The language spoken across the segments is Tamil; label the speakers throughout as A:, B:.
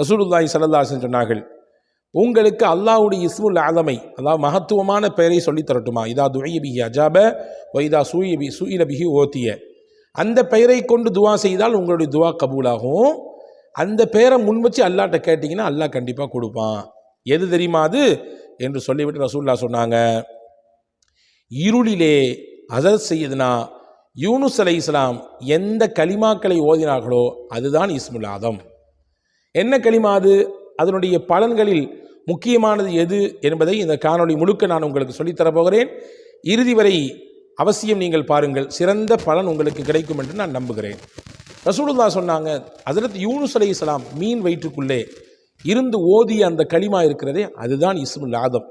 A: ரசூலுல்லாஹி ஸல்லல்லாஹு அலைஹி வஸல்லம் சொன்னார்கள், உங்களுக்கு அல்லாஹ்வுடைய இஸ்முல் ஆலமை, அதாவது மகத்துவமான பெயரை சொல்லித் தரட்டுமா? இதா துஇய பிஹி அஜாப வ இதா சுஇல பிஹி ஓதிய. அந்த பெயரை கொண்டு துவா செய்தால் உங்களுடைய துவா கபூலாகும். அந்த பெயரை முன் வச்சு அல்லாஹ்ட்ட கேட்டிங்கன்னா அல்லாஹ் கண்டிப்பாக கொடுப்பான். எது தெரியுமா அது என்று சொல்லிவிட்டு ரசூலுல்லாஹ் சொன்னாங்க, இருளிலே ஹஸரத் சையதுனா யூனுஸ் அலைஹிஸ்ஸலாம் எந்த கலிமாக்களை ஓதினார்களோ அதுதான் இஸ்முல் ஆதம். என்ன கலிமா அது? அதனுடைய பலன்களில் முக்கியமானது எது என்பதை இந்த காணொளி முழுக்க நான் உங்களுக்கு சொல்லித்தரப்போகிறேன். இறுதி வரை அவசியம் நீங்கள் பாருங்கள், சிறந்த பலன் உங்களுக்கு கிடைக்கும் என்று நான் நம்புகிறேன். ரசூலுல்லாஹ் சொன்னாங்க, ஹஸரத் யூனுஸ் அலைஹிஸ்ஸலாம் மீன் வயிற்றுக்குள்ளே இருந்து ஓதிய அந்த கலிமா இருக்கிறதே அதுதான் இஸ்முல் ஆதம்.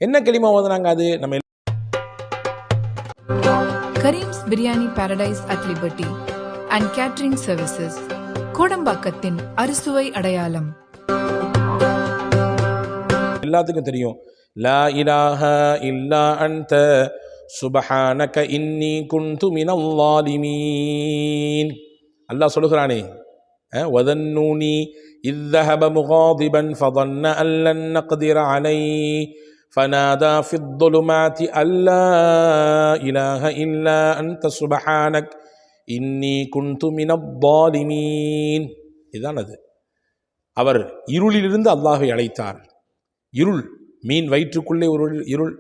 A: என்ன கலிமா ஓதுனாங்க? அது நம்ம
B: Karim's biryani paradise at liberty and catering services, கோடம்பாக்கத்தின் அறுசுவை அடையாளம்.
A: எல்லாத்துக்கும் தெரியும், லா இலாஹ இல்லா அன்த சுப்ஹானக இன்னி குன்து மினல் ஸாலிமீன். அல்லாஹ் சொல்லுகிறானே, வதன்னூனி இஸ் ذهب مغاضبا فظن أن لن نقدر عليه فنادى في الظلمات أن لا إله إلا أنت سبحانك إني كنت من الظالمين. இதுதான் அது. அவர் இருளிலிருந்து அல்லாஹ்வை அழைத்தார். இருள், மீன் வயிற்றுக்குள்ளே ஒரு இருள்,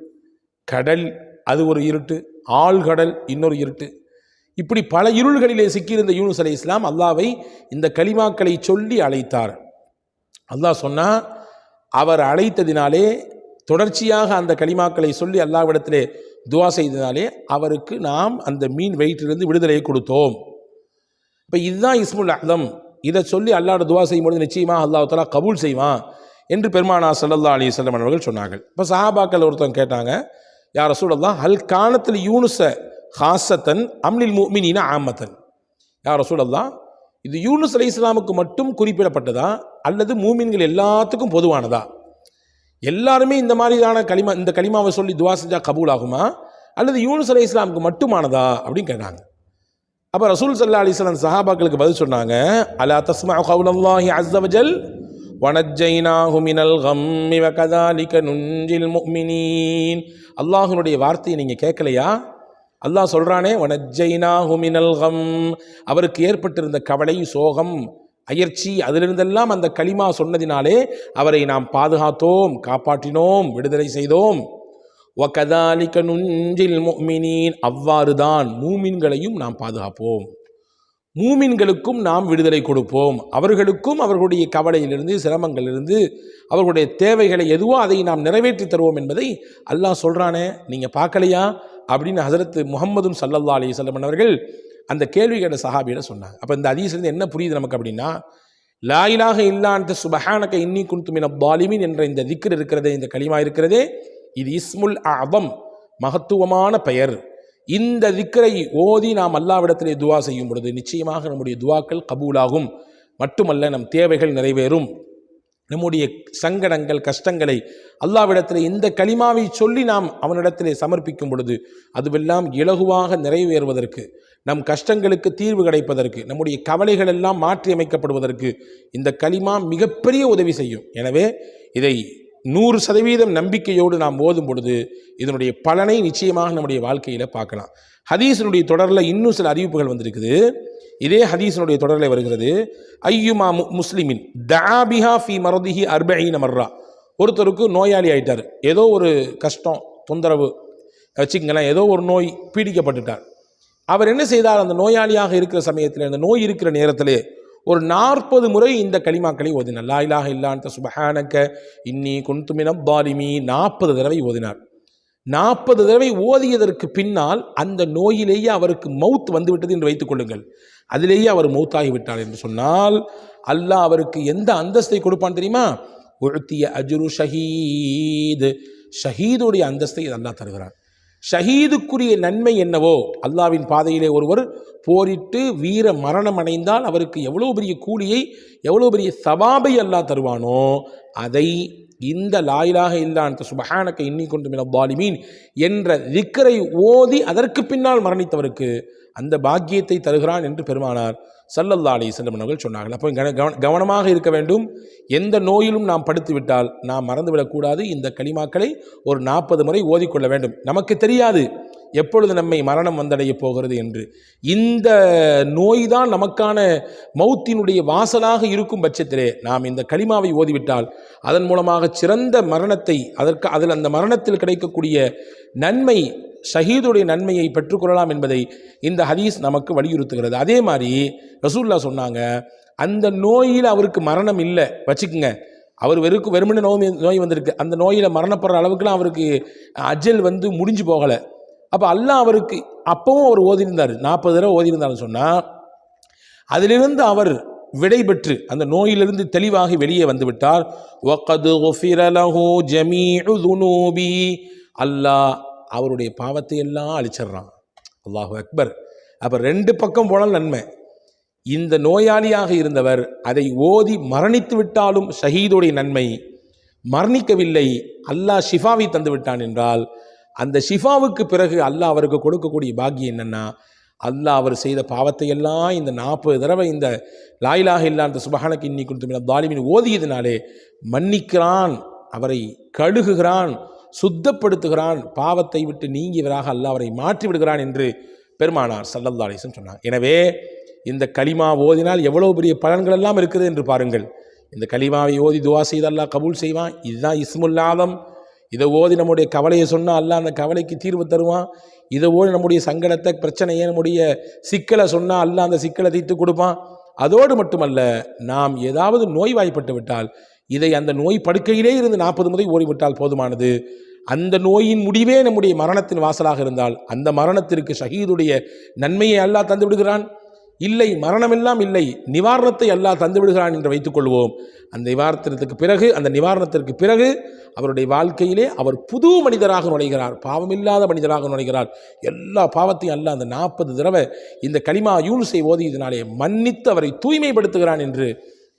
A: கடல் அது ஒரு இருட்டு, ஆழ்கடல் இன்னொரு இருட்டு, இப்படி பல இருள்களிலே சிக்கியிருந்த யூனுஸ் அலைஹிஸ்ஸலாம் அல்லாஹ்வை இந்த கலிமாக்களை சொல்லி அழைத்தார். அல்லாஹ் சொன்னா, அவர் அழைத்ததினாலே, தொடர்ச்சியாக அந்த கலிமாக்களை சொல்லி அல்லாஹ்விடத்திலே துவா செய்ததினாலே அவருக்கு நாம் அந்த மீன் வயிற்றிலிருந்து விடுதலையை கொடுத்தோம். இப்போ இதுதான் இஸ்முல் ஆதம். இதை சொல்லி அல்லாஹ்வோட துவா செய்யும்போது நிச்சயமாக அல்லாஹ் தஆலா கபூல் செய்வான் என்று பெருமானார் ஸல்லல்லாஹு அலைஹி வஸல்லம் அவர்கள் சொன்னார்கள். இப்போ சஹாபாக்கள் ஒருத்தவங்க கேட்டாங்க, யா ரசூலல்லாஹ், ஹல் கானத்தில் யூனுஸ ஹாசத்தன் அம்லில் முஃமினீன ஆமத்தன். யா ரசூலல்லாஹ், இது யூனுஸ் அலைஹிஸ்ஸலாமுக்கு மட்டும் குறிப்பிடப்பட்டதா அல்லது மூமின்கள் எல்லாத்துக்கும் பொதுவானதா? எல்லாருமே இந்த மாதிரியான இந்த கலிமாவை சொல்லி துவா செஞ்சா கபூல் ஆகுமா அல்லது யூனுஸ் அலைஹிஸ்ஸலாமுக்கு மட்டுமானதா அப்படின்னு கேட்டாங்க. அப்போ ரசூல் ஸல்லல்லாஹு அலைஹி வஸல்லம் சஹாபாக்களுக்கு பதில் சொன்னாங்க, அலா தஸ்மஉ கௌலல்லாஹி அஸ்ஸ வஜல் வனஜ்ஜைனாஹு மினல் கம்மி வகதாலிக நுன்ஜில் முஃமினீன். அல்லாஹ்வுடைய வார்த்தையை நீங்கள் கேட்கலையா? அல்லாஹ் சொல்கிறானே, வனஜ்ஜைனாஹு மினல் கம், அவருக்கு ஏற்பட்டிருந்த கவலை, சோகம், அயற்சி, அதிலிருந்தெல்லாம் அந்த கலிமா சொன்னதினாலே அவரை நாம் பாதுகாத்தோம், காப்பாற்றினோம், விடுதலை செய்தோம். வகதாலிக நுன்ஜில் முஃமினீன், அவ்வாறுதான் மூமின்களையும் நாம் பாதுகாப்போம், மூமின்களுக்கும் நாம் விடுதலை கொடுப்போம், அவர்களுக்கும் அவர்களுடைய கவலையிலிருந்து, சிரமங்களிலிருந்து, அவர்களுடைய தேவைகளை எதுவோ அதை நாம் நிறைவேற்றி தருவோம் என்பதை அல்லாஹ் சொல்கிறானே, நீங்கள் பார்க்கலையா அப்படின்னு ஹஸரத் முஹம்மது ஸல்லல்லாஹு அலைஹி வஸல்லம் அவர்கள் அந்த கேள்வி கேட்ட சஹாபியிட சொன்னாங்க. அப்போ இந்த ஹதீஸ்லேருந்து என்ன புரியுது நமக்கு அப்படின்னா, லா இலாஹ இல்லா அன்த சுப்ஹானக இன்னி குன்து மினல் ஸாலிமீன் என்ற இந்த திக்ர் இருக்கிறதே, இந்த கலிமா இருக்கிறதே, இது இஸ்முல் ஆதம், மகத்துவமான பெயர். இந்த திக்ரை ஓதி நாம் அல்லாஹ்விடத்திலே துவா செய்யும் பொழுது நிச்சயமாக நம்முடைய துவாக்கள் கபூலாகும். மட்டுமல்ல, நம் தேவைகள் நிறைவேறும். நம்முடைய சங்கடங்கள், கஷ்டங்களை அல்லாஹ்விடத்திலே இந்த கலிமாவை சொல்லி நாம் அவனிடத்திலே சமர்ப்பிக்கும் பொழுது அதுவெல்லாம் இலகுவாக நிறைவேறுவதற்கு, நம் கஷ்டங்களுக்கு தீர்வு கிடைப்பதற்கு, நம்முடைய கவலைகள் எல்லாம் மாற்றி அமைக்கப்படுவதற்கு இந்த கலிமா மிகப்பெரிய உதவி செய்யும். எனவே இதை 100% நம்பிக்கையோடு நாம் ஓதும் பொழுது இதனுடைய பலனை நிச்சயமாக நம்முடைய வாழ்க்கையில் பார்க்கலாம். ஹதீஸினுடைய தொடரில் இன்னும் சில அறிவிப்புகள் வந்திருக்குது. இதே ஹதீஸினுடைய தொடரில் வருகிறது, ஐயுமா முஸ்லிமின் தஆபிஹா ஃபி மரதிஹி 40 மர்ரா. ஒருத்தருக்கு நோயாளி ஆயிட்டார், ஏதோ ஒரு கஷ்டம், தொந்தரவு வச்சுங்களேன், ஏதோ ஒரு நோய் பீடிக்கப்பட்டுட்டார். அவர் என்ன செய்தார், அந்த நோயாளியாக இருக்கிற சமயத்தில், அந்த நோய் இருக்கிற நேரத்திலே ஒரு 40 முறை இந்த கலிமாக்களை ஓதினார். லா இலாஹ இல்லா அன்த சுப்ஹானக இன்னி குன்து மினல் ஸாலிமீன் 40 தடவை ஓதினார். 40 தடவை ஓதியதற்கு பின்னால் அந்த நோயிலேயே அவருக்கு மவுத் வந்துவிட்டது என்று வைத்துக் கொள்ளுங்கள், அதிலேயே அவர் மௌத்தாகிவிட்டார் என்று சொன்னால் அல்லாஹ் அவருக்கு எந்த அந்தஸ்தை கொடுப்பான் தெரியுமா? உஅ்திய அஜ்ரு ஷஹீத், ஷஹீதுடைய அந்தஸ்தை அல்லாஹ் தருகிறார். ஷஹீதுக்குரிய நன்மை என்னவோ, அல்லாஹ்வின் பாதையிலே ஒருவர் போரிட்டு வீர மரணம் அடைந்தால் அவருக்கு எவ்வளோ பெரிய கூலியை, எவ்வளோ பெரிய சவாபை அல்லாஹ் தருவானோ, அதை இந்த லா இலாஹ இல்லா அன்த சுப்ஹானக இன்னி குன்து மினல் ஸாலிமீன் என்ற திக்ரை ஓதி அதற்கு பின்னால் மரணித்தவருக்கு அந்த பாக்கியத்தை தருகிறான் என்று பெருமானார் ஸல்லல்லாஹு அலைஹி வஸல்லம் அவர்கள் சொன்னார்கள். அப்போ கவனமாக இருக்க வேண்டும். எந்த நோயிலும் நாம் படுத்து விட்டால் நாம் மறந்துவிடக்கூடாது. இந்த கலிமாக்களை ஒரு 40 முறை ஓதிக்கொள்ள வேண்டும். நமக்கு தெரியாது எப்பொழுது நம்மை மரணம் வந்தடைய போகிறது என்று. இந்த நோய் தான் நமக்கான மௌத்தினுடைய வாசலாக இருக்கும் பட்சத்திலே நாம் இந்த கலிமாவை ஓதிவிட்டால் அதன் மூலமாக சிறந்த மரணத்தை அதில் அந்த மரணத்தில் கிடைக்கக்கூடிய நன்மை, ஷஹீதுடைய நன்மையை பெற்றுக்கொள்ளலாம் என்பதை இந்த ஹதீஸ் நமக்கு வலியுறுத்துகிறது. அதே மாதிரி ரசூலுல்லாஹ் சொன்னாங்க, அந்த நோயில் அவருக்கு மரணம் இல்லை வச்சுக்குங்க, அவர் வெறுமனே நோய் வந்திருக்கு, அந்த நோயில் மரணப்படுற அளவுக்குலாம் அவருக்கு அஜல் முடிஞ்சு போகலை. அப்போ அல்லாஹ் அவருக்கு அப்பவும் அவர் ஓதியிருந்தார், 40 தடவை ஓதியிருந்தார்னு சொன்னால் அதிலிருந்து அவர் விடை பெற்று அந்த நோயிலிருந்து தெளிவாகி வெளியே வந்துவிட்டார். வகத் குஃபிர லஹு ஜமீஉ ذுனூபி, அல்லாஹ் அவருடைய பாவத்தை எல்லாம் அழிச்சிடுறான். அல்லாஹு அக்பர். அப்போ 2 பக்கம் போனால் நன்மை. இந்த நோயாளியாக இருந்தவர் அதை ஓதி மரணித்து விட்டாலும் ஷஹீதுடைய நன்மை, மரணிக்கவில்லை அல்லாஹ் ஷிஃபாவை தந்து விட்டான் என்றால் அந்த ஷிஃபாவுக்கு பிறகு அல்லாஹ் அவருக்கு கொடுக்கக்கூடிய பாக்கியம் என்னென்னா, அல்லாஹ் அவர் செய்த பாவத்தை எல்லாம் இந்த 40 தடவை இந்த லா இலாஹ இல்லா அன்த சுப்ஹானக இன்னி குன்து மினல் ஸாலிமீன் ஓதியதினாலே மன்னிக்கிறான், அவரை கழுகுகிறான், சுத்தப்படுத்துகிறான், பாவத்தை விட்டு நீங்கியவராக அல்லாஹ் அவரை மாற்றி விடுகிறான் என்று பெருமானார் ஸல்லல்லாஹு அலைஹி வஸல்லம் சொன்னார். எனவே இந்த கலிமா ஓதினால் எவ்வளவு பெரிய பலன்கள் எல்லாம் இருக்குது என்று பாருங்கள். இந்த கலிமாவை ஓதி துவா செய்து அல்லாஹ் கபூல் செய்வான். இதுதான் இஸ்முல் ஆலம். இதை ஓதி நம்முடைய கவலையை சொன்னால் அல்லாஹ் அந்த கவலைக்கு தீர்வு தருவான். இதை ஓடி நம்முடைய சங்கடத்தை, பிரச்சனையை, நம்முடைய சிக்கலை சொன்னால் அல்லாஹ் அந்த சிக்கலை தீர்த்து கொடுப்பான். அதோடு மட்டுமல்ல, நாம் ஏதாவது நோய்வாய்ப்பட்டு விட்டால் இதை அந்த நோய் படுக்கையிலே இருந்து 40 முறை ஓடிவிட்டால் போதுமானது. அந்த நோயின் முடிவே நம்முடைய மரணத்தின் வாசலாக இருந்தால் அந்த மரணத்திற்கு ஷஹீதுடைய நன்மையை அல்லாஹ் தந்து விடுகிறான். இல்லை, மரணமெல்லாம் இல்லை, நிவாரணத்தை அல்லாஹ் தந்து விடுகிறான் என்று வைத்துக்கொள்வோம். அந்த நிவாரணத்திற்கு பிறகு அவருடைய வாழ்க்கையிலே அவர் புது மனிதராக நுழைகிறார், பாவமில்லாத மனிதராக நுழைகிறார். எல்லா பாவத்தையும் அல்லாஹ் அந்த 40 தடவை இந்த கலிமா யூனுஸை ஓதியதினாலே மன்னித்து அவரை தூய்மைப்படுத்துகிறான் என்று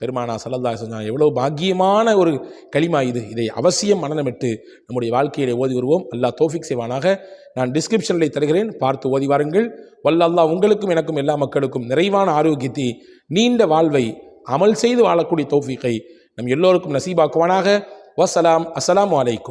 A: பெருமானார் ஸல்லல்லாஹு அலைஹி வஸல்லம். எவ்வளவு பாக்கியமான ஒரு கலிமா இது. இதை அவசியம் மனனமிட்டு நம்முடைய வாழ்க்கையிலே ஓதி வருவோம். அல்லாஹ் தௌஃபீக் செய்வானாக. நான் டிஸ்கிரிப்ஷனில் தருகிறேன், பார்த்து ஓதி வாருங்கள். வல்லல்லாஹ் உங்களுக்கும் எனக்கும் எல்லா மக்களுக்கும் நிறைவான ஆரோக்கியத்தை, நீண்ட வாழ்வை, அமல் செய்து வாழக்கூடிய தௌஃபீக்கை நம் எல்லோருக்கும் நசீபாக்குவானாக. வஸ்ஸலாம். அஸ்ஸலாமு அலைக்கும்.